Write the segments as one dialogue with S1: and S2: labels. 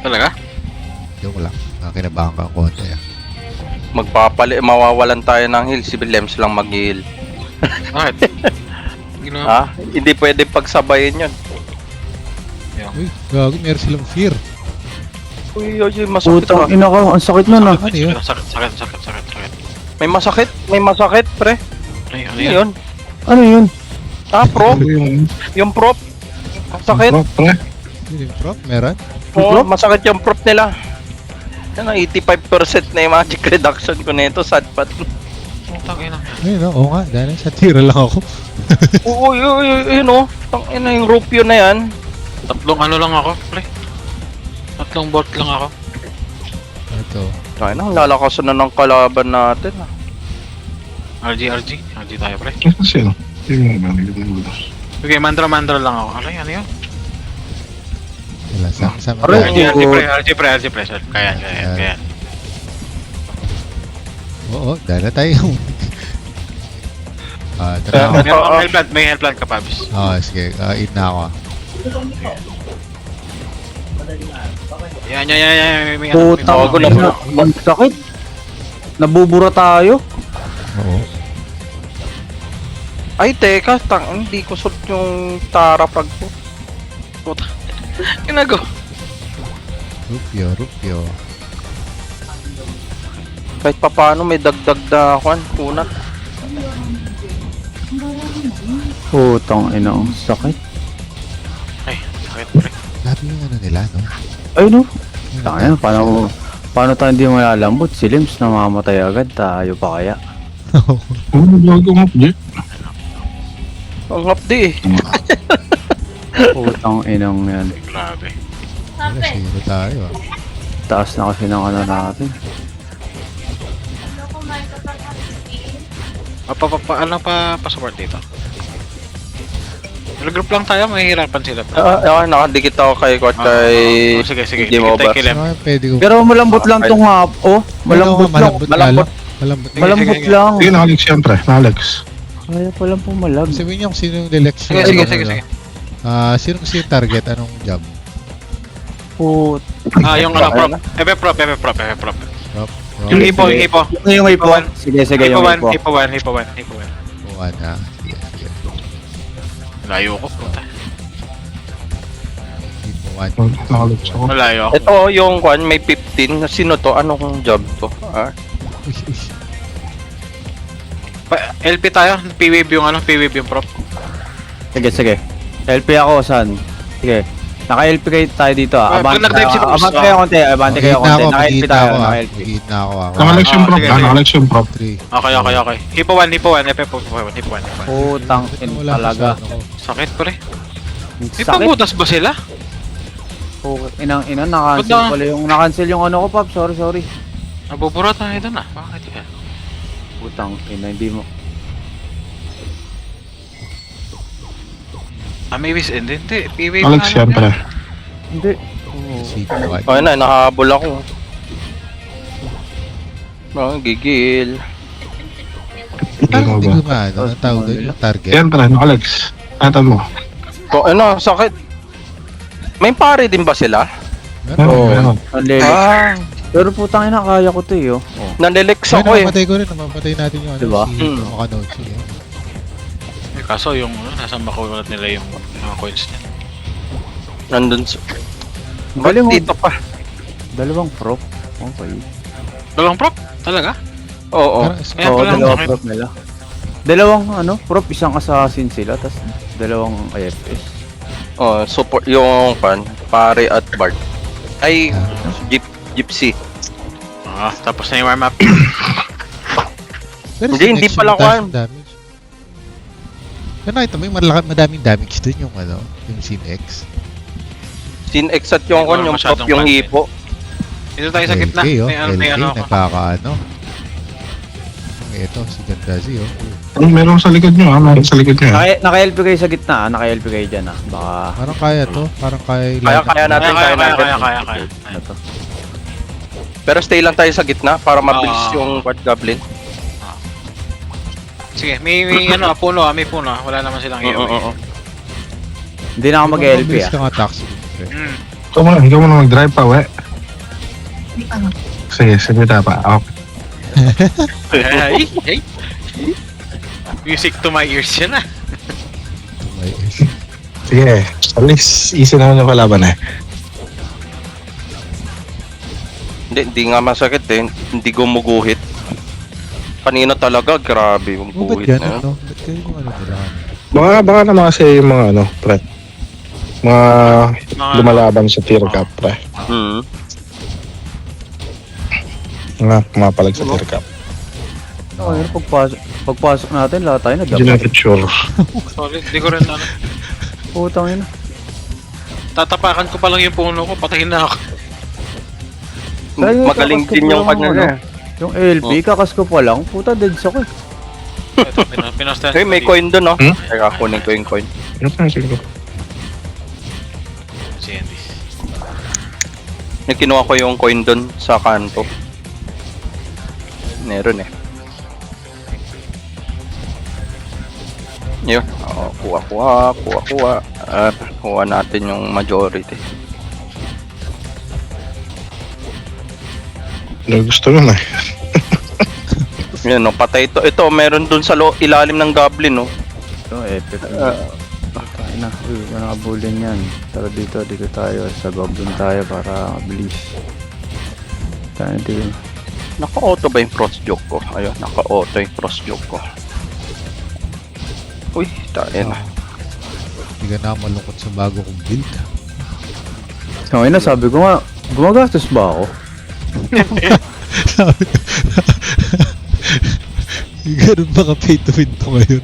S1: Talaga?
S2: Joke lang. Kinabahan ka ang konti ah.
S3: Mawawalan tayo ng heal. Si Lems lang mag-heal.
S1: Bakit? Ginawa.
S3: Ha? Hindi pwede pagsabayin yun.
S2: Uy, gago, meron silang fear.
S3: Uy, masakit
S4: Putang
S3: ah.
S4: ina ko, ang sakit nun ah.
S2: Ano yun?
S1: Sakit.
S3: May masakit, pre.
S1: Ay, ano
S3: Ano
S1: yan?
S3: yun?
S4: Ano yun?
S3: Ah, prop?
S5: Yung
S3: Yung prop? Masakit?
S5: pre.
S2: Yun yung prop, meron?
S3: Oo, masakit yung prop nila. Yan ang 85% na yung magic reduction ko nito, sad pat.
S1: Putang ina.
S2: Ayun oo nga, dahil sa tira lang ako.
S3: Uy, yun o. Tangina yung rupyo na yan.
S1: Tatlong ano lang ako, pre. Tatlong bolt lang ako.
S2: Ito.
S3: Ay na, lalakasan na ng kalaban natin.
S1: RG tayo, pre.
S5: Sino? Yung mga
S1: Okay, mandra lang ako. Ano yun?
S2: Wala, sama.
S4: Aray.
S1: RG pre. Kaya.
S2: Oo, dahil na tayo. Tara ako.
S3: Ito,
S1: May health plant ka, Pabs.
S2: Oo, sige, eat na ako.
S1: Yan. May ano.
S4: Putang
S3: bago na
S4: ina, ang sakit. Nabubura tayo.
S2: Oo.
S3: Ay, teka, hindi ko suot yung Tara pag ko.
S1: Puta. Ginago.
S2: Rupyo.
S3: Kahit papaano may dagdag na kunat.
S4: Putang ina, ang sakit.
S1: Ay, sakit, pre.
S2: Labi yung ano nila, no?
S4: Ay no. Tangina, paano tayo hindi malalambot? Si Lims namamatay agad, tayo pa kaya?
S5: Ano bago mo, Jeff?
S3: Ang hapdi eh.
S4: Putang inang yan.
S1: Grabe.
S2: Wala, zero tayo ah.
S4: Taas na kasi ng ano natin.
S1: Pa-support dito. Group lang tayo, mahihirapan sila.
S3: Nakadikit ako kay Kwat kay...
S1: Sige.
S3: Hindi mo ba?
S1: Kill him.
S2: Ano pwede ko?
S4: Pero malambot lang tong hap. Oh, malambot lang.
S2: Malambot Malambot.
S4: Malambot
S1: Sige.
S4: lang.
S5: Sige, Alex, siyempre. Alex.
S4: Kaya palang pumalag.
S2: Sabihin niyo kung sino yung election.
S1: Sige.
S2: Sino kasi yung target? Anong job?
S4: Put.
S1: Yung ano, prop.
S2: Prop.
S1: Yung hipo.
S4: Yung ipo. Sige, yung ipo.
S1: Hipo 1.
S2: Buwan ha. Sige.
S1: Layo ko, puta.
S2: Buwan.
S5: Alex ako.
S1: Malayo ako.
S3: Ito yung kwan, may 15. Sino to? Anong job to?
S2: Uy.
S1: LP tayo, P-wave yung prop.
S4: Sige. LP ako, san? Sige. Naka-LP kayo tayo dito ah.
S1: Pag nag-dive si Bruce,
S4: Abante kayo konti. Naka-LP tayo. Naka-Lp.
S2: Mag-eat na ako.
S5: Naka-Alex yung prop.
S1: sige.
S5: Naka-Alex yung prop.
S2: 3.
S1: Okay. Hipo 1. Hipo 1.
S4: Putang in talaga.
S1: Sakit, pre. May
S4: Sakit.
S1: pangbutas ba sila?
S4: Inang naka-cancel
S1: Ba't
S4: pala yung naka-cancel yung ano ko, Pop. Sorry.
S1: Nabubura tayo doon ah. Bakit yan?
S4: Putang ina, hindi mo.
S1: May wish end. Hindi. P-wave
S5: Alex, siyempre.
S4: Hindi.
S3: Okay na, nakahabol ako. Gigil.
S2: Parang hindi ko maano. Ang tawag doon yung target.
S5: Siyempre, Alex. Atan mo.
S3: Sakit. May pare din ba sila?
S5: Meron.
S4: Ang lele. Pero putang ina, kaya ko to eh. Oh.
S3: Nanlelex
S2: Ay,
S3: ako eh.
S2: namamatay ko rin. Namamatay natin yung ano.
S4: Diba?
S2: Si Makanood. Sige.
S1: Kaso yung nasa makulat nila yung mga coins niya.
S3: Nandun sa...
S4: Galing mo.
S3: Dito pa.
S4: Dalawang prop. Okay.
S1: Dalawang prop? Talaga?
S3: Oo.
S1: Kaya
S4: Oo,
S1: pala ang
S4: dalawang
S1: sakit.
S4: prop nila. Dalawang prop, isang assassin sila, tas dalawang IFS.
S3: Support yung pare at Bard. Ay, Gypsy.
S1: Tapos na yung warm up.
S2: Pero
S3: Hindi
S2: si Nex
S3: pala
S2: yung
S3: ko
S2: mataas yung damage. Pero nakita mo yung madaming damage dun yung yung Sinex.
S3: Sin-X at yung
S1: Hindi ko
S3: yung
S1: masyadong
S3: top yung
S1: pansin.
S3: hipo.
S1: Dito tayo sa gitna.
S2: LK, oh.
S1: May
S2: LK,
S1: ano ako.
S2: nagkakaano. Ito, si Gandazi, oh.
S5: Meron sa likod nyo, meron sa likod nyo.
S4: Naka-LP kayo sa gitna, naka-LP kayo dyan Baka,
S2: Parang kaya to. Parang kaya
S3: Kaya natin.
S1: Kaya.
S4: ano to.
S3: Pero stay lang tayo sa gitna para mabilis yung Quad Goblin.
S1: Sige, may puno. May puno. Wala naman silang
S3: Oo.
S1: EOE.
S4: Hindi na ako mag-LP
S2: Mabilis
S4: ah.
S2: ka nga taxi. pre.
S5: Ikaw mo na mag-drive pa, we. Sige, sige tapa. Okay.
S1: Ay. Music to my ears yan ah.
S2: May-
S5: Sige, at least easy naman yung kalaban eh.
S3: Hindi nga masakit eh. Hindi gumuguhit. Kanina talaga, grabe yung
S2: Oh, ba't
S3: guhit
S2: yan?
S3: na yun.
S2: Ano? Ba't kayo yung ano nila?
S5: Baka naman kasi yung mga ano, pre. Mga
S1: Mga
S5: lumalaban sa tier cap, pre.
S3: Hmm.
S5: Mga pumapalag sa tier cap.
S4: Oo, yun, pagpasok natin, lahat tayo
S5: Hindi
S4: nagdapat.
S5: natin sure.
S1: Solid, di ko rin ano.
S4: Putang ina.
S1: Tatapakan ko pa lang yung puno ko, patayin na ako.
S4: Kaya
S3: Magaling
S4: kakas ko
S3: din
S4: pa
S3: yung
S4: lang,
S3: kanya
S4: ano,
S3: na eh.
S4: Yung LP, kakas ko pa lang. Puta, deads ako eh.
S1: Ito, pinastest.
S3: Hey, may coin dun, no?
S5: Hmm?
S3: Teka, kunin ko yung coin.
S5: Ano pa sige ko?
S1: Si Andy.
S3: Yung kinuha ko yung coin dun sa kanto. Meron eh. Yun. Oh, kuha. Kuha natin yung majority.
S5: Gusto yun eh.
S3: Yan, no, patay ito. Ito, meron dun sa ilalim ng goblin, no?
S4: Ito, epic. Putang ina. Uy, nakabulin yan. Tara dito tayo. Sa goblin tayo para mabilis. Tayo din.
S3: Naka-auto ba yung cross joke ko? Ayun, naka-auto yung cross joke ko. Uy, tayo na.
S2: Hindi ka na malungkot sa bago kong build.
S4: So, na sabi ko nga, gumagastos ba ako?
S2: Ganun ba ka pay to win to ngayon?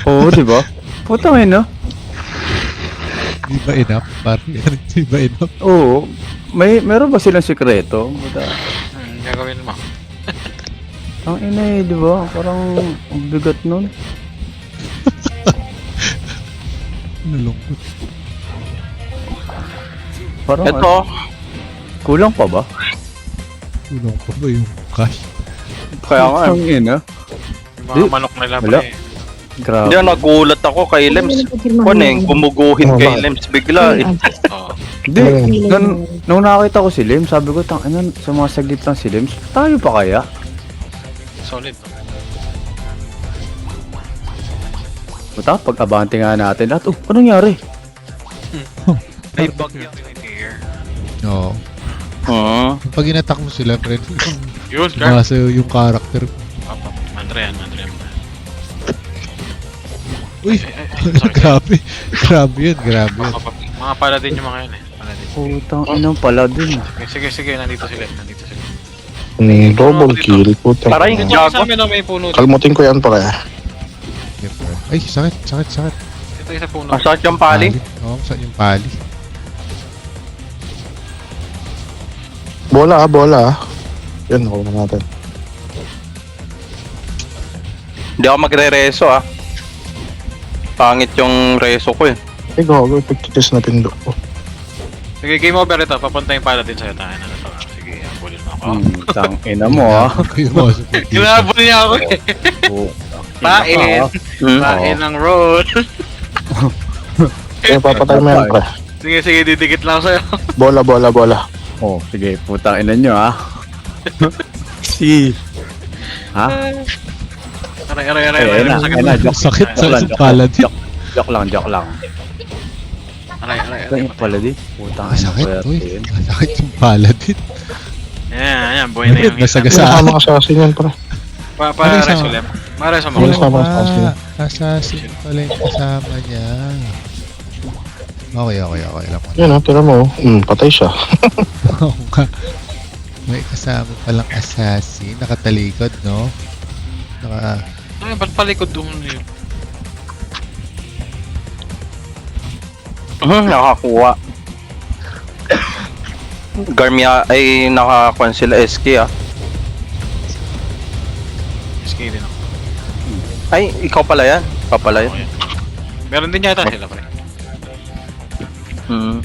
S4: Oo, di ba? Putang ina.
S2: Di ba enough? Parang di ba enough?
S4: Oo. Meron ba silang sikreto? Puta.
S1: Gagawin mo.
S4: Ang ina eh, di ba? Parang ang bigat nun.
S2: Nalungkot.
S4: Parang
S3: Ito,
S4: kulang pa ba?
S2: Tulong pa ba yung cash?
S3: kaya nga.
S4: Ang ina.
S1: Yung mga
S4: Di-
S1: manok nila
S4: wala.
S1: pre.
S4: Grabe.
S3: Hindi, nagulat ako kay Lems. Gumuguhit kay Lems bigla. Eh.
S1: Oo.
S4: Hindi. Nung nakita ko si Lims, sabi ko, tang ina, sumasaglit lang si Lims. Tayo pa kaya?
S1: Solid. No?
S4: Puta, pag-abante nga natin. At, anong nangyari?
S1: May bug yung here.
S2: Oo.
S3: Hmm.
S2: Pag inattack mo sila, friend,
S1: Yun, Carl.
S2: nasa yung character.
S1: Andrean.
S2: Uy!
S1: Sorry.
S2: grabe yun.
S1: Mga paladin yung mga yun eh. Paladin.
S4: Putang ina pala din.
S1: Sige, nandito sila.
S5: Double kill, puta.
S3: Taray,
S1: Ito
S3: Jago.
S1: sa amin na may puno.
S5: Kalmutin ko yan, pre.
S2: Ay, sakit.
S1: Ito isa puno.
S3: Masakit yung pali.
S2: Oo, saan yung pali?
S5: Bola. Yan, ako na natin.
S3: Hindi ako magre-reso ah. Pangit yung reso ko eh.
S5: Go, pagkitis na pindo ko.
S1: Sige, game over ito. Papunta yung paladin sa'yo. Tayo na to. Sige, habulin mo ako.
S4: Tang ina mo ah.
S2: Kayo mo sa pagkisa.
S1: Kinabol niya ako eh. Pain.
S3: Hmm.
S1: Pain ng road.
S5: Eh, papatay mo yan, pre.
S1: Sige, didikit lang sa'yo.
S5: Bola.
S4: Oh, sige, putang ina nyo ah. Si. Ha?
S1: Aray.
S4: Ayun na,
S1: Sakit
S4: ayun na,
S1: na.
S4: joke.
S2: Sakit
S4: Joke lang,
S2: sa paladin.
S4: Joke lang.
S1: Aray.
S4: Ito yung pala di. Putang ina
S2: Masakit,
S4: ko
S2: uy.
S4: yun.
S2: Masakit yung paladin.
S1: Yan. Buhay na yung
S2: Nasagasaan.
S5: Ano assassin yan, pre?
S1: Para resolve. Mareso mo.
S5: Yes, tama, assassin.
S2: Assassin pala yung kasama niya. Okay lang mo.
S5: Yan, tira mo. Patay siya.
S2: Oo nga. May kasama palang assassin. Nakatalikod, no?
S1: Ay, ba't palikod doon yun?
S3: Nakakuha. Garmia ay nakakuha sila SK ah.
S1: SK din ako.
S3: Ay, ikaw pala yan.
S1: Okay. Meron din yata sila pre.
S3: Hmm.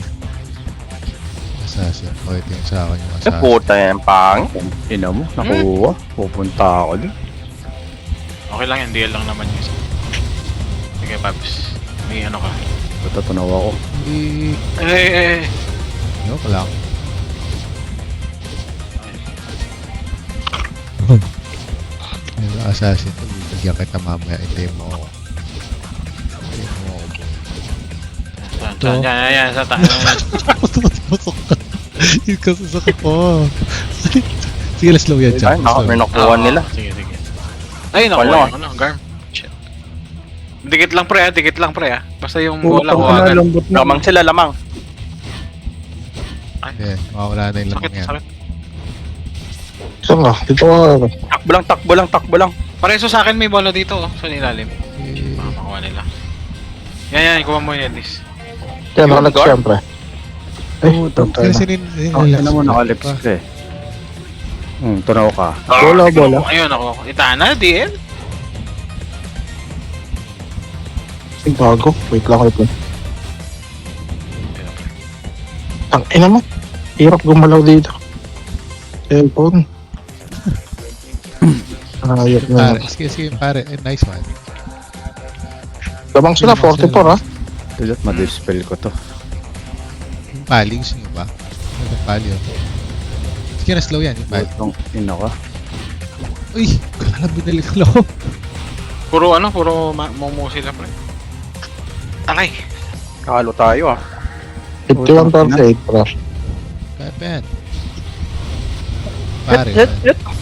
S2: Assassin. Okay, tingin sa akin yung
S3: Eh,
S2: assassin.
S3: puta yan, pang.
S4: Ina mo, nakuha. Pupunta ako din.
S1: Okay lang yan, DL lang naman yung isa. Sige, Paps. May ano ka.
S4: Ito, tunaw ako.
S2: Hindi. Joke lang. Yung assassin to, bibigyan kita mamaya. Hindi mo ako. Hindi mo ako.
S1: Yan, sa taas.
S2: Pasok ka. Yung kasusok ko. Sige, let's slow yan
S3: Ay,
S2: dyan. Let's slow.
S3: may nakuha nila.
S1: Sige. Ay, nakuha
S3: Wala.
S1: yung ano, Garm. Shit. Dikit lang pre, Basta yung
S5: Putang
S1: bola ko
S5: ina,
S1: agad.
S5: lambot na.
S3: Lamang sila, lamang.
S2: Yeah, mawawala na yung
S1: Sakit,
S2: lamang yan.
S1: sakit.
S5: Saan ka? Dito ka.
S3: Takbo lang.
S1: Pareso sa akin may bola dito, oh, sa ilalim.
S2: Eh,
S1: Baka makuha nila. Yan, kuha mo yun, Edis.
S5: Yan,
S3: Yung
S5: nakalag
S3: guard?
S5: siyempre. Eh, tayo na.
S2: Sinin,
S4: Ina mo, nakalips ka eh. Tunaw ka.
S5: Bola.
S1: Ayun ako. Itana, DL.
S5: Ay, bago. Wait lang. Ang ina mo. Hirap gumalaw dito. Cellphone. Ayok na.
S2: Pare, sige, pare. Eh, nice one.
S5: Labang sila, 44 ha.
S4: Tulad, madispel ko to.
S2: Yung pali, gusto nyo ba? Ano yung pali, oh? Sige na, slow yan. Yung pali.
S4: Putong ina ka.
S2: Uy! Kala binalik ko lang.
S1: Puro momo sila, pre. Aray.
S3: Kalo tayo,
S5: 51-38 bro.
S2: Kaya pa yan. Pare,
S3: Hit.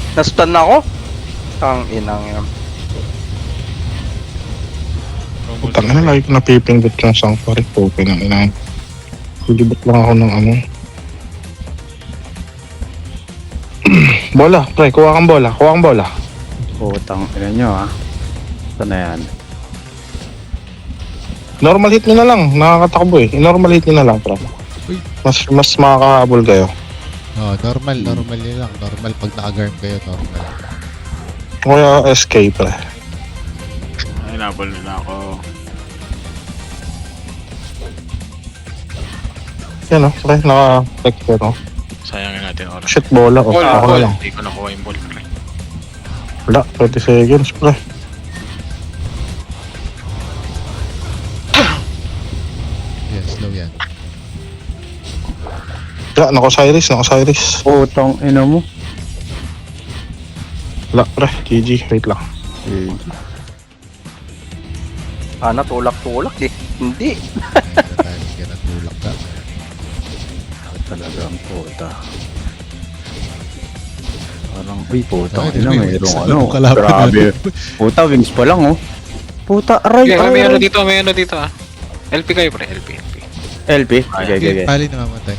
S3: Nastan na ako. Ang inang yan.
S5: Putang ina, lagi ko napipindot yung sanctuary. Okay na ina. Kulibot lang ako ng ano. Bola, pre. Kuha kang bola.
S4: Putang ina nyo ha. Ito na yan.
S5: Normal hit nyo na lang. Nakakatakbo eh. Normal hit nyo na lang, pre.
S2: Uy.
S5: Mas makakahabol kayo.
S2: oh, normal yun lang. Normal pag naka-garm kayo, normal.
S5: Kaya SK, pre.
S1: Ay, nabol nila ako.
S5: Yan o, pre. Naka-flex ko, no?
S1: Sayangin natin oras.
S5: Shit, bola. Oh, ako na lang.
S1: Hindi ko nakuha yung ball, pre.
S5: Wala, 20 seconds, pre.
S2: Yan, slow yan.
S5: Ya, naka-Osiris.
S4: Putang ina mo.
S5: Wala, pre. GG, wait lang.
S4: Eh,
S3: Ana, tulak eh. Hindi.
S2: Hindi ka natulak ka.
S4: talagang puta. Parang, uy, puta.
S2: Ay,
S4: Ina, mayroong ano.
S2: kalaban
S4: Grabe.
S2: natin.
S4: Puta, wings pa lang oh. Puta, aray,
S1: Okay, may ano
S4: aray.
S1: dito, LP kayo, pre. LP.
S4: LP? Okay.
S2: Pali namamatay.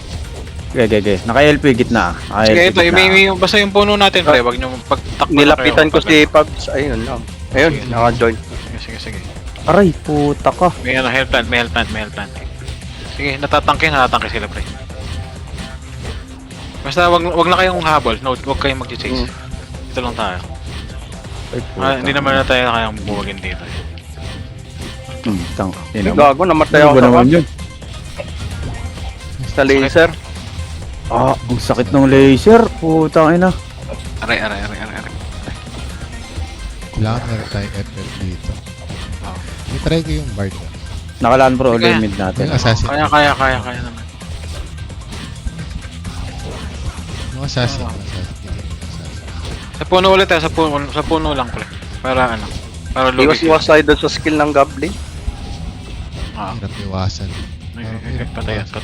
S4: Okay. Naka-LP gitna.
S1: Sige, ito, basta yung puno natin, pre. Wag nyo pagtakbo na
S3: Nilapitan
S1: kayo.
S3: ko si Pabs. Ayun lang. Ayun, naka-join.
S1: Sige.
S4: Aray, puta ka.
S1: May ano, health plant. Sige, natatangke sila, pre. Basta wag na kayong habol. No, wag kayong mag-chase. Dito lang tayo.
S4: Ay, puta.
S1: Hindi naman na tayo kayang buwagin dito.
S4: Tang.
S3: Ay,
S4: Ina mo.
S3: gago, namatay
S4: Ano
S3: ako
S4: ba
S3: sa
S4: naman yun?
S3: sa laser.
S4: Ah, ang sakit ng laser. Putang ina.
S1: Aray.
S2: Kailangan meron tayong FF dito. I-try ko yung Bard.
S4: Nakalaan bro,
S1: Sige.
S4: limit natin.
S2: Yung assassin.
S1: Kaya naman.
S2: Yung assassin.
S1: Ah.
S2: Assassin.
S1: Sa puno ulit sa puno lang, pre. Para lugi.
S3: Iwas tayo doon sa skill ng Goblin.
S1: Ah,
S2: Hirap iwasan.
S1: patayan.
S3: To.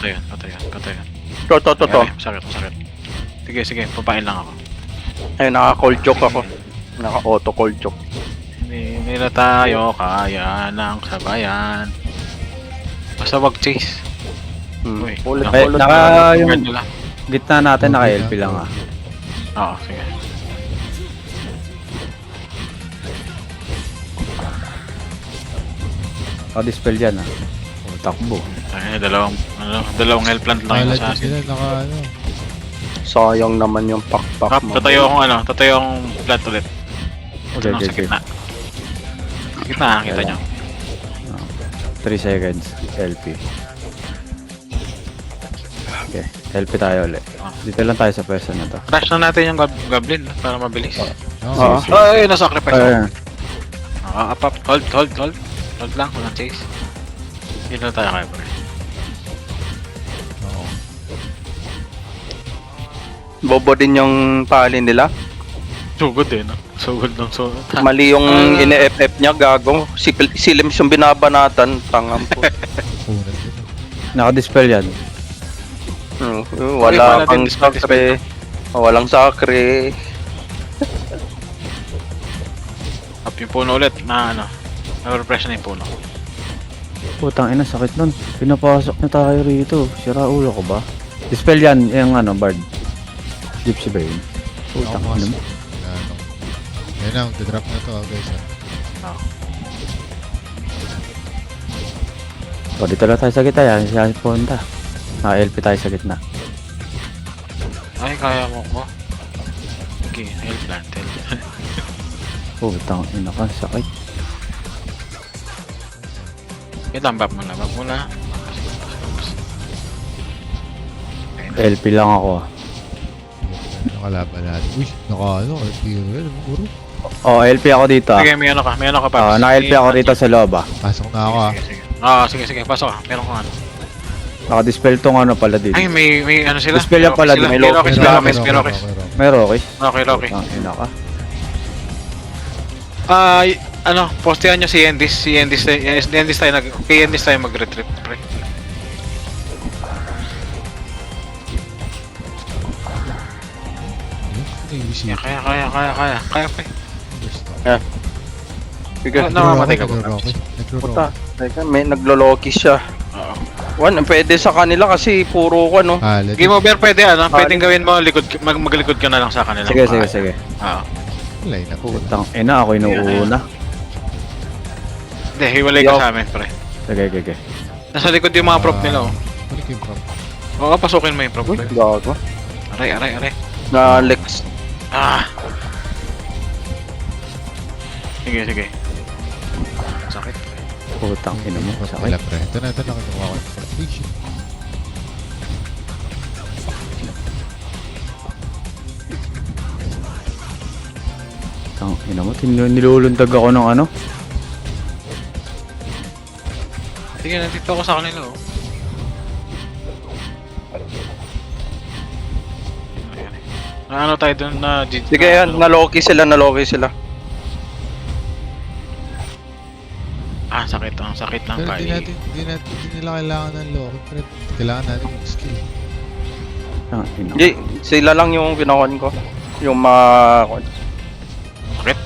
S1: Ay, sakit. Sige, papain lang ako.
S3: Ayun, naka-cold choke ako. Naka-auto cold choke.
S1: Hindi nila tayo kaya ng sabayan. Basta wag chase. Uy,
S3: Ulit.
S4: Ay, naka yung
S1: Guard nila.
S4: gitna natin naka-LP lang ah.
S1: Oo, sige.
S4: Dispel dyan ah. Oh, takbo.
S1: Ay, dalawang health plant lang yung
S2: Kala din
S1: assassin.
S2: sila naka ano.
S3: Sayang naman yung pakpak
S1: Kap,
S3: mo.
S1: tatayo akong plant ulit. Ito lang sa
S4: Okay.
S1: gitna. Gitna, kita nyo.
S4: 3 seconds. LP. Okay. LP tayo ulit. Dito lang tayo sa pwesto na to.
S1: Crash na natin yung goblin para mabilis.
S2: No,
S1: Ay, na-sacrifice ako.
S4: Ayun.
S1: Hold lang, walang chase. Hindi na tayo kaya, pre.
S2: Oo.
S3: Bobo din yung pali nila.
S1: Sugod eh, no? Sugod ng sugod.
S3: Mali yung ine-FF niya, gago. Silims yung binabanatan, tangam po.
S2: Punan din.
S4: Naka-dispel yan.
S3: Wala
S1: wala
S3: kang
S1: din, dispel.
S3: sakre. Walang sakre.
S1: Up yung puno ulit na ano. Na-refresh na yung puno.
S4: Putang ina, sakit nun. Pinapasok na tayo rito. Sira ulo ko ba? Dispel yan, yung ano, Bard. Gypsy ba yun? Putang
S2: Ako
S4: ina
S2: mas.
S4: mo.
S2: Ano. Yan na, magdadrop na to guys.
S4: O, dito lang tayo sa gitna yan. Siya punta. Naka-LP tayo sa gitna.
S1: Ay, kaya mo ko. Okay, help plantel.
S4: Putang ina ka, sakit.
S1: Wait lang, back muna, back muna.
S4: LP lang ako.
S2: Nakalaban natin. Uy, ano, RPO yan. Puro.
S4: O, LP ako dito ah.
S1: Sige, may ano ka, Paps.
S4: Naka-LP ako rito sa loob ah.
S2: Pasok na ako ah.
S1: Sige, pasok ka. Meron ka ano.
S4: Naka-dispel tong ano pala dito.
S1: Ay, may ano sila.
S4: Dispel yan pala,
S1: May
S4: may
S1: Rockies, may Rockies.
S4: May Rockies.
S1: Okay, Rocky.
S4: Putang ina ka.
S1: Ano, postehan nyo si Endis. Si Endis tayo kay Endis tayo mag-retrip, pre. Kaya, pre.
S3: Sige.
S1: Namamatay ka ba?
S3: Puta, teka, may nagloloki siya.
S1: Oo.
S3: Pwede sa kanila kasi puro ko, no?
S1: Game over, pwede ano, pwedeng gawin mo, maglikod ka na lang sa kanila.
S4: Sige.
S1: Oo.
S2: Line up.
S4: Putang ina, ako inuuna.
S1: Hindi, hiwalay ka sa amin, pre.
S4: Sige.
S1: Nasa likod yung mga prop nila, oh.
S2: Balik yung prop.
S1: Oo, pasukin mo yung prop,
S3: Uy,
S1: pre.
S3: gago.
S1: Aray.
S3: Na Lex.
S1: Sige. Sakit, pre.
S4: Putang ina mo,
S2: Prop
S4: sakit.
S2: nila pre. Ito na kinuha ko yung prop. Uy, shit.
S4: Putang ina mo, nilulundag ako ng ano.
S1: Sige, nandito ako sa kanila, oh. Ayan. Ano tayo dun na...
S3: Sige yan, naloki sila.
S1: Sakit. Ang sakit ng
S2: Pero
S1: pali.
S2: hindi nila kailangan ng lock. Pero kailangan natin yung skill.
S4: Putang ina.
S3: Hindi, sila lang yung ginawan ko. Yung mga...
S1: Sakit?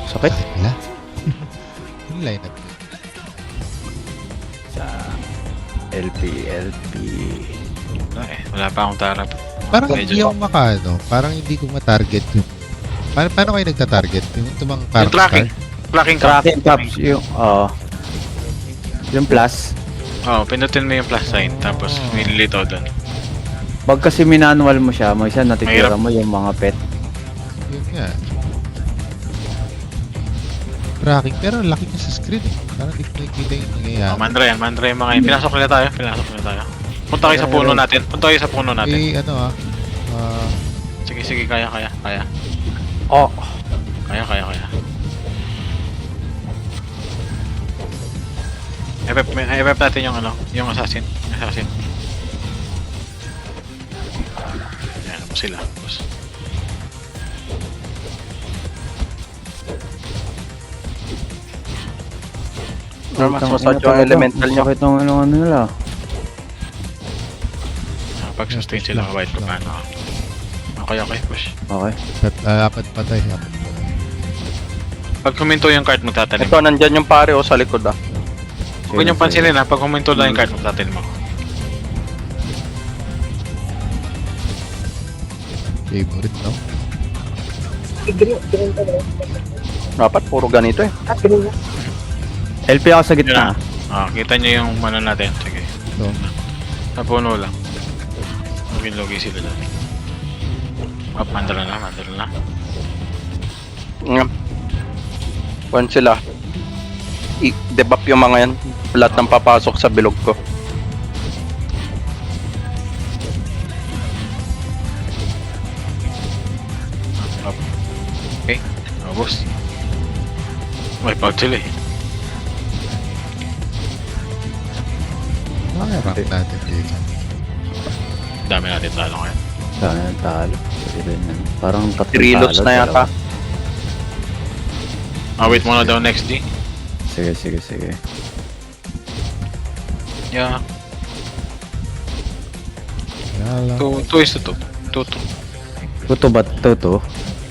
S4: Sakit?
S2: Wala. Yung line up.
S4: Sa LP.
S1: Wala pa akong tarap.
S2: Parang
S1: Medyo-
S2: hindi ako makano. Parang hindi ko matarget yung... Paano kayo nagta-target? Yung tumang
S1: Yung
S2: parang
S1: tracking.
S4: Tracking caps, yung plus.
S1: Pinutin mo yung plus sign, tapos nililito doon.
S4: Pag kasi minanual mo siya, may isa natitira
S1: Mahirap.
S4: mo yung mga pet.
S2: Yun nga. Tracking. Pero laki niya sa screen eh. Parang di ko nakikita yung nangyayari.
S1: Mandra yan mga yun. Pinasok nila tayo. Punta kayo sa puno natin.
S2: Eh, ano
S1: Sige, kaya.
S4: Oh,
S1: Kaya. FF natin yung ano, yung assassin. Ayan, po sila. Boss.
S3: Mas masad yung elemental nyo.
S4: Sakit ng ano nila.
S1: Pag-sustain sila kahit pa paano. Okay, push.
S4: Okay.
S2: apat patay.
S1: Pag huminto yung card, magtatanim.
S3: Ito, nandyan yung pare sa likod ah.
S1: Huwag niyong pansinin ha, pag huminto lang yung card, magtatanim ako.
S2: Favorite, no?
S3: Dapat puro ganito eh.
S4: LP ako sa gitna.
S1: Kita niyo yung ano natin. Sige.
S2: So,
S1: Sa puno lang. Logi sila dyan. Mandala na.
S3: Kung sila, i-debuff yung mga yan. Lahat ng papasok sa bilog ko.
S1: Okay. Boss. May pag sila eh.
S2: Rank natin dito.
S1: Dami natin talo ngayon.
S4: Sana yung talo. Pwede rin yan. Parang 3
S3: 3 lots na yata.
S1: Wait muna daw next D.
S4: Sige.
S1: Yeah.
S2: Wala lang.
S1: 2 is to 2. 2.
S4: Tuto ba to?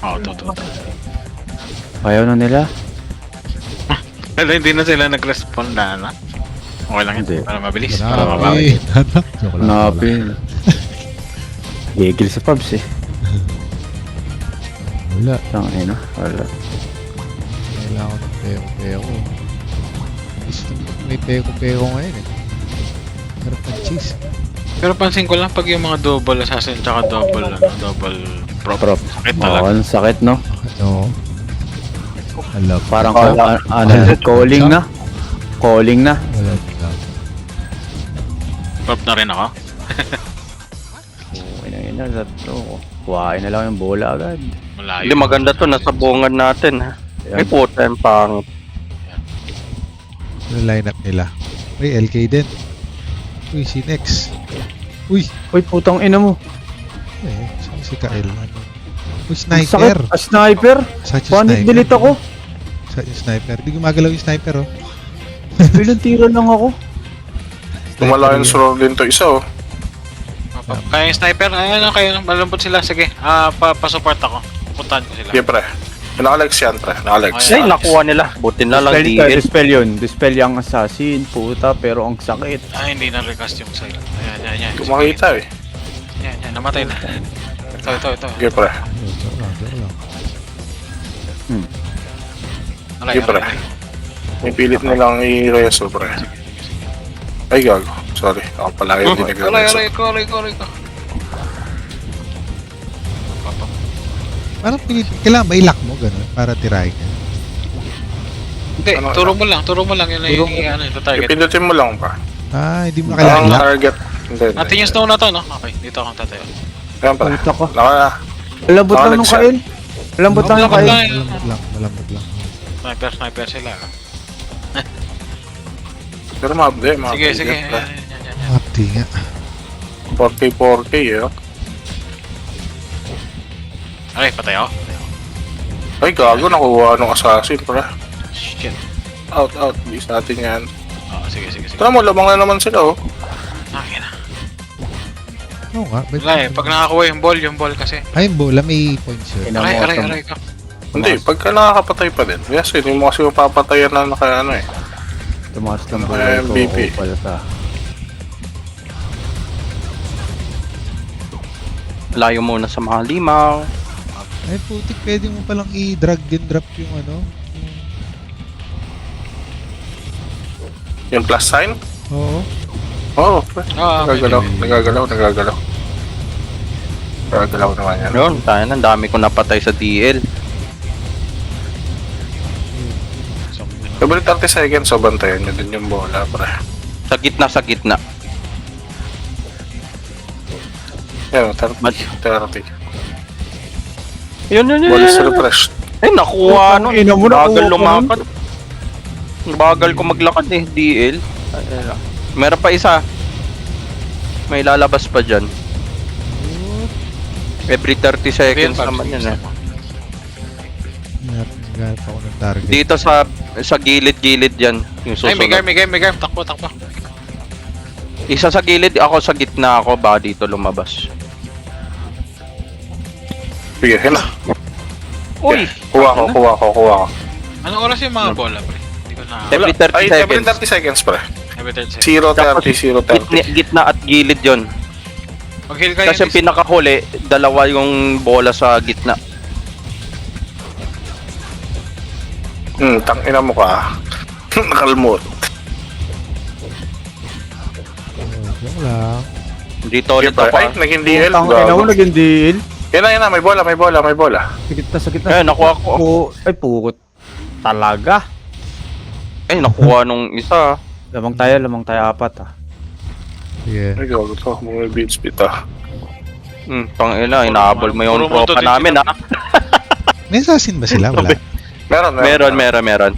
S1: Oo, 2.
S4: Ayaw na nila?
S1: Pero hindi na sila nag-respond na. Okay lang
S4: Hindi.
S1: yun. Para mabilis. Para
S2: Wala.
S1: mabawi.
S2: Joke lang.
S4: Napin. Gigil sa pubs eh.
S2: Wala.
S4: Tangina. Wala.
S2: Kailangan ng peko-peko. Gusto mo may peko-peko ngayon eh. Harap ng cheese.
S1: Pero pansin ko lang pag yung mga double assassin tsaka double prop.
S4: Prop.
S1: Sakit talaga.
S4: Ang sakit no?
S2: Oo. Alam.
S4: Parang
S3: Wala.
S4: calling na. Calling na.
S2: Wala lang.
S1: Prop na rin ako.
S4: Ina sa to. Kuhain na lang yung bola agad.
S1: Malayo.
S3: Hindi maganda to, nasa bungan natin ha. May
S4: Ayan.
S3: puta yung pangit.
S2: Ano lineup nila? Uy, LK din. Uy, si Nex. Uy!
S4: Uy, putang ina mo.
S2: Si Kael. Uy,
S4: Ang
S2: sniper!
S4: sakit. Sniper?
S2: Such a
S4: Paano
S2: sniper.
S4: delete ako?
S2: Such a sniper. Di gumagalaw yung sniper, oh.
S4: Ilang tira lang ako.
S5: Tumala yung Sorolin to isa oh.
S1: Kaya yung sniper, ayun kayo, malambot sila. Sige, pa-support ako. Puntahan ko sila.
S5: Sige pre. Nakalex yan pre. Nakalex.
S3: Ay, nakuha nila. Buti na lang DL.
S4: Dispel yun. Dispel yung assassin. Puta, pero ang sakit.
S1: Ay, hindi na recast yung side. Ayan.
S5: Hindi ko makita eh.
S1: Yan, namatay na. Ito.
S5: Sige pre.
S2: Joke lang.
S1: Aray.
S5: Sige pre. May pilit nilang i-reso pre. Ay gago. Sorry. Ako pala yung hindi nag-reso.
S1: Aray ko.
S2: Parang kailangan ba i-lock mo gano'n para tirahin ka?
S1: Hindi,
S5: Ano,
S1: turo mo lang yun yung target.
S5: Ipindutin mo lang pa.
S2: Hindi mo kailangan
S5: Ang
S2: i-lock.
S5: target. Hindi.
S1: Natin yung snow na to, no? Okay, dito akong tatayo.
S5: Ayan pre.
S4: Puta ko.
S5: Naka
S4: Lambot lang nung kain. Lambot lang nung kain.
S2: Malambot lang.
S1: Sniper sila.
S5: Pero mabde.
S1: Sige.
S5: Pre.
S1: Yan.
S2: Mapti nga.
S5: 4K eh oh.
S1: Aray, patay ako.
S5: Ay gago. Nakuha nung assassin pre.
S1: Shit.
S5: Out. Bis natin yan.
S1: Sige.
S5: Tara mo, lamang na naman sila oh.
S1: Akin na.
S2: Oo nga.
S1: Wala eh, pag nakakuha yung ball kasi.
S2: Ay, bola may points yun.
S1: Aray ka.
S5: Hindi, pagka nakakapatay pa din. Yes, hindi mo kasi mapapatayan na naka ano eh.
S4: Tumakas lang
S5: Ano
S4: bola
S5: kaya
S4: ko.
S5: MVP?
S4: Pala ta.
S3: Layo muna sa mga limaw.
S2: Ay, putik, pwede mo palang i-drag and drop yung ano.
S5: Yung plus sign?
S2: Oo.
S5: Oo, pre.
S1: Okay.
S5: Nagagalaw naman yan.
S3: Yun, tayo na. Dami ko napatay sa DL.
S5: Every 30 seconds, so bantayan nyo din yung bola, pre.
S3: Sa gitna.
S5: Yan, 30.
S3: Yun.
S5: Ball is refreshed.
S3: Eh, nakuha nun.
S4: Ina mo,
S3: Bagal
S4: nakuha ko
S3: lumakad. Bagal ko maglakad eh, DL. Ay, lang. Meron pa isa. May lalabas pa dyan. Every 30 seconds naman yan eh.
S2: Naghanap ako ng target.
S3: Dito sa gilid-gilid yan. Yung
S1: Ay, may
S3: susunod.
S1: game. Takbo.
S3: Isa sa gilid, ako sa gitna ako. Ba dito lumabas.
S5: Sige, yun na.
S3: Uy!
S5: Kuha ko.
S1: Anong oras yung mga bola, pre? Hindi ko na...
S3: Every 30
S5: Ay, every
S3: seconds.
S5: 30 seconds, pre.
S1: Every 30 seconds.
S5: 0:30.
S3: Gitna at gilid yon.
S1: Mag-heal kayo.
S3: Kasi yung pinakahuli, dalawa yung bola sa gitna.
S5: Tangina mo ka. Nakalmot.
S2: Joke lang.
S3: Dito ulit
S5: Sige, pre.
S3: ako.
S5: Ay, naging DL.
S4: Putang ina mo, naging deal.
S5: Yan na, may bola.
S4: Sa gitna.
S3: Eh, nakuha ko.
S4: Ay, pukot. Talaga.
S3: Ay, nakuha nung isa.
S4: Lamang tayo apat ah.
S2: Sige.
S5: Ay, gago to. Mga beat speed ah.
S3: Tangina, inaabol mo yung
S1: Puro
S3: tropa
S1: multo
S3: namin
S1: din
S3: ha.
S2: May assassin ba sila? Wala.
S3: Meron.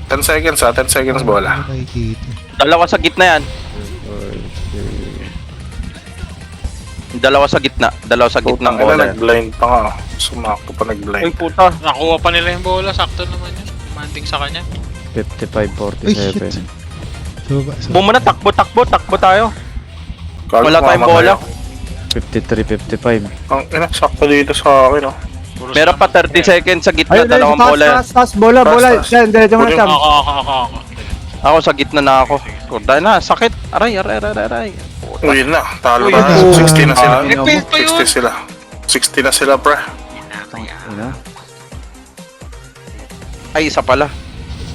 S5: 10 seconds 10 seconds bola.
S2: Nakikita.
S3: Dalawa sa gitna yan. Dalawa sa gitna ng
S5: Putang ina,
S3: bola.
S5: nag-blind pa nga. Sumakto pa
S3: Ay
S5: nag-blind.
S3: puta.
S1: Nakuha pa nila yung bola, sakto naman yun. Manding sa kanya.
S4: 55-47.
S2: So,
S3: Bumuna, takbo tayo.
S5: Kala
S3: Wala
S5: ko
S3: tayong
S5: mamaya.
S3: bola.
S4: 53-55.
S5: Ang ina, sakto dito sa akin, oh.
S1: Puro
S3: Meron pa 30 seconds sa gitna,
S4: Ayun,
S3: dalawang bola.
S4: taas, bola.
S5: Taas.
S4: Yan, diretso mo na, Cham.
S1: Ako.
S3: Ako sa gitna na ako. Kurda na, sakit. Aray.
S5: Uy, yun na. Talo
S1: Uy,
S5: na.
S4: oh.
S5: 60 na sila.
S1: Nag-fail pa yun.
S5: 60 sila. 60 na sila, pre.
S4: Ina,
S3: Ay, isa pala.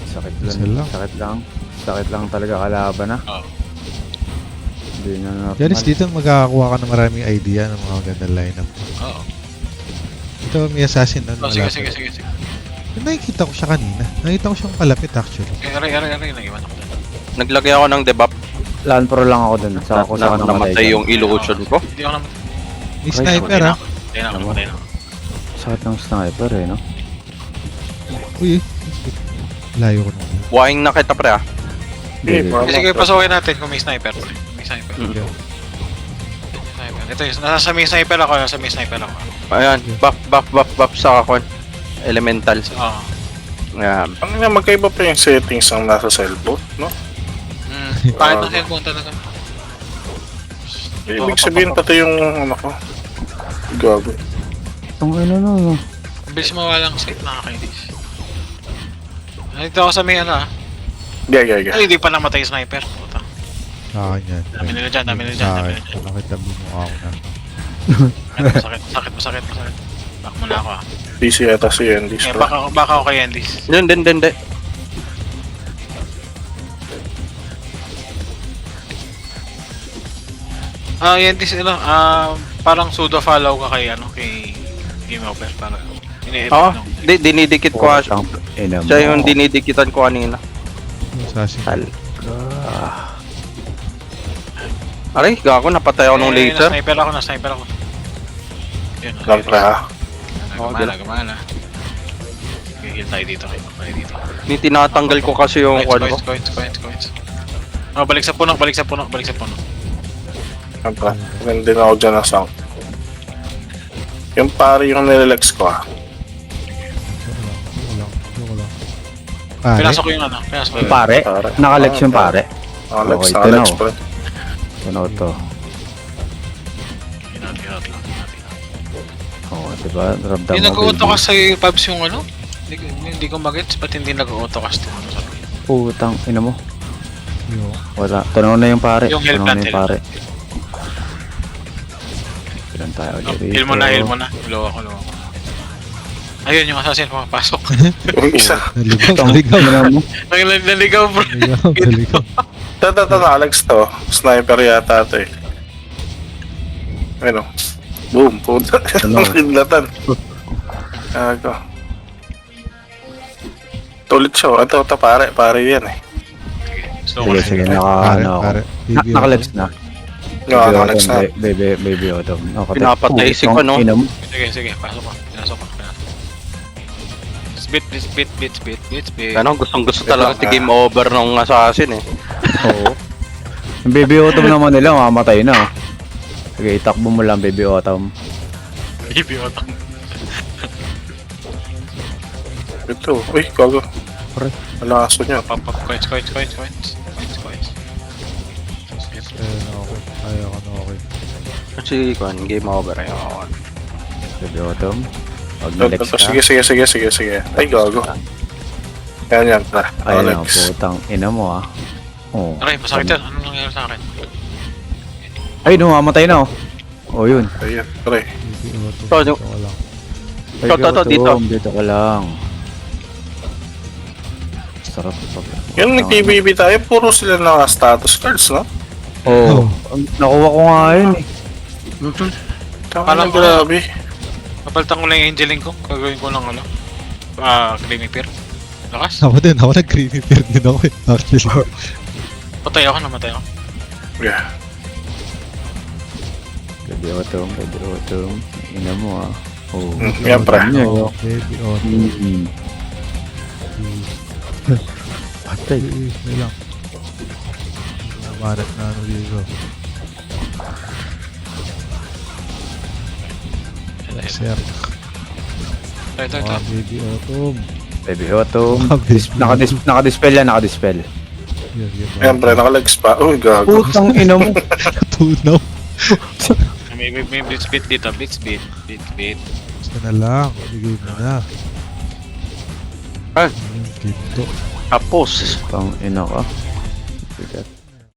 S4: sakit
S2: Sila.
S4: lang. Sakit lang talaga kalaban na.
S1: Oo.
S4: Hindi na normal.
S2: Janice, dito makakakuha ka ng maraming idea ng mga gandang lineup.
S1: Oo.
S2: Ito, may assassin doon.
S1: Oh, sige.
S2: Yung nakikita ko siya kanina. Nakita ko siyang palapit actually.
S1: Aray, nag-iwan ako doon.
S3: Naglagay ako ng debuff.
S4: Land pro lang ako dun. Sa ako sa
S3: Namatay yung illusion ko.
S1: Hindi ako naman.
S2: May sniper ah.
S1: Patay na ako.
S4: Sakit ng sniper eh, no?
S2: Uy, layo ko naman.
S3: Buhaing na kita pre ah.
S5: Sige,
S1: Sige, pasukin natin kung may sniper. May sniper.
S2: Okay.
S1: Sniper. Ito yung, nasa may sniper ako.
S3: Ayan, buff sa akon. Elemental.
S1: Oo.
S3: Ayan.
S5: Ang ina, magkaiba pa yung settings ang nasa cellphone, no?
S1: Bakit ng cellphone talaga?
S5: Ibig sabihin pati yung ano ko. Gago.
S4: Ang no.
S1: Ang bilis mawalang save, nakakainis. Nandito ako sa may ano ah.
S5: Gaya.
S1: Ay, hindi pa namatay yung sniper. Puta.
S2: Sa akin yan.
S1: Dami nila dyan.
S2: Sa akin. Nakita mo mukha ko na.
S1: Masakit. Back muna ako ah.
S5: PC yata si Andy.
S1: Eh, baka ako kay Andis.
S3: Hindi.
S1: Andis, parang pseudo follow ka kay Game Over. Para ini-edit
S3: Oo,
S1: nung.
S3: dinidikit ko nga siya.
S4: Ina mo.
S3: Siya yung dinidikitan ko kanina.
S2: Assassin.
S3: Aray, gago, napatay ako nung laser.
S1: Na-sniper ako. Yun.
S5: Lang pre ha.
S1: Gumana. Gigil tayo dito.
S3: Ni tinatanggal ko kasi yung ano ko.
S1: Coins. Oh, balik sa puno.
S5: Yan pre. Ganda na ako dyan ng sound. Yung pare yung nilelex ko ha.
S2: Wala. Pare?
S1: Pinasok ko yung ano.
S4: Pare? Nakalex yung pare.
S5: Alex,
S4: Okay,
S5: Alex
S4: ito na,
S5: pre.
S4: Ano to?
S1: Ginat lang.
S4: Oo, diba? Ramdam
S1: Hindi
S4: mo,
S1: nag-auto-cast sa pubs yung ano? Hindi ko magets, ba't hindi nag-auto-cast to?
S4: Putang, ina mo.
S2: Yo.
S4: Wala. Tanong na yung pare.
S1: Yung help
S4: Tanong na
S1: natin.
S4: yung pare. Ilan tayo ulit rito?
S1: Heal mo na. Low ako. Ayun yung assassin pumapasok.
S5: Yung isa.
S2: Naligaw.
S1: Naligaw bro.
S2: Naligaw.
S5: Tata, Alex to. Sniper yata to eh. Ano? Boom, puta.
S4: Ano?
S5: Ang kidlatan. Gago. Tulit siya. Ito, pare yan eh.
S4: Sige,
S2: Pare,
S4: ano ako.
S2: pare.
S4: Nakalex na.
S5: Alex na.
S4: Baby autumn. Okay.
S3: Pinapatay si ko, no?
S4: Ina mo.
S1: Sige, pasok ko. Pinasok ko. Bit.
S3: Ano, gustong-gusto talaga si Game Over ng assassin eh.
S4: Oo. Yung baby autumn naman nila, mamatay na. Sige, itakbo mo lang baby autumn.
S1: Idiota.
S5: Ito. Uy, gago.
S4: Pre.
S5: Wala aso niya.
S1: Coins.
S2: Okay.
S3: Kasi Game Over ayun.
S4: Baby autumn. Pag nalex ka.
S5: Sige. Ay, gago. Yan.
S4: Ay, na,
S5: Alex.
S4: putang ina mo ah. Oo.
S1: Okay, masakit yan. Anong nangyari sa akin?
S4: Ay, no, mamatay na oh. Oh, yun.
S5: Ayan, pre.
S3: To, dito.
S4: Dito ka lang. Sarap pag...
S5: Yung nag-PBB tayo, puro sila naka-status cards, no?
S4: Oo. Nakuha ko nga yun eh.
S5: Parang grabe.
S1: Kapalitan ko lang yung angeling ko. Gagawin ko lang creamy pear. Lakas.
S2: Ako nag-creamy pear din ako eh. Actually.
S1: Namatay ako.
S5: Yeah.
S4: Baby autumn. Ina mo ah. Oo.
S5: Yan, pre.
S2: Baby auto.
S4: Patay.
S2: May lang. Mamanat na ano dito. Sir.
S1: Ito.
S2: Mga baby autumn.
S4: Baby Autumn.
S2: Mabilis.
S4: Nakadispel yan, nakadispel.
S2: Yan.
S6: Siyempre, nakalegs pa. Uy, gago.
S4: Putang ina mo.
S2: Tunaw.
S1: May blitz-bit dito. Blitz-bit.
S2: Basta na lang. Bigay mo na.
S3: Ah.
S2: Ginto.
S3: Tapos.
S4: Pang ina ka. Bigat.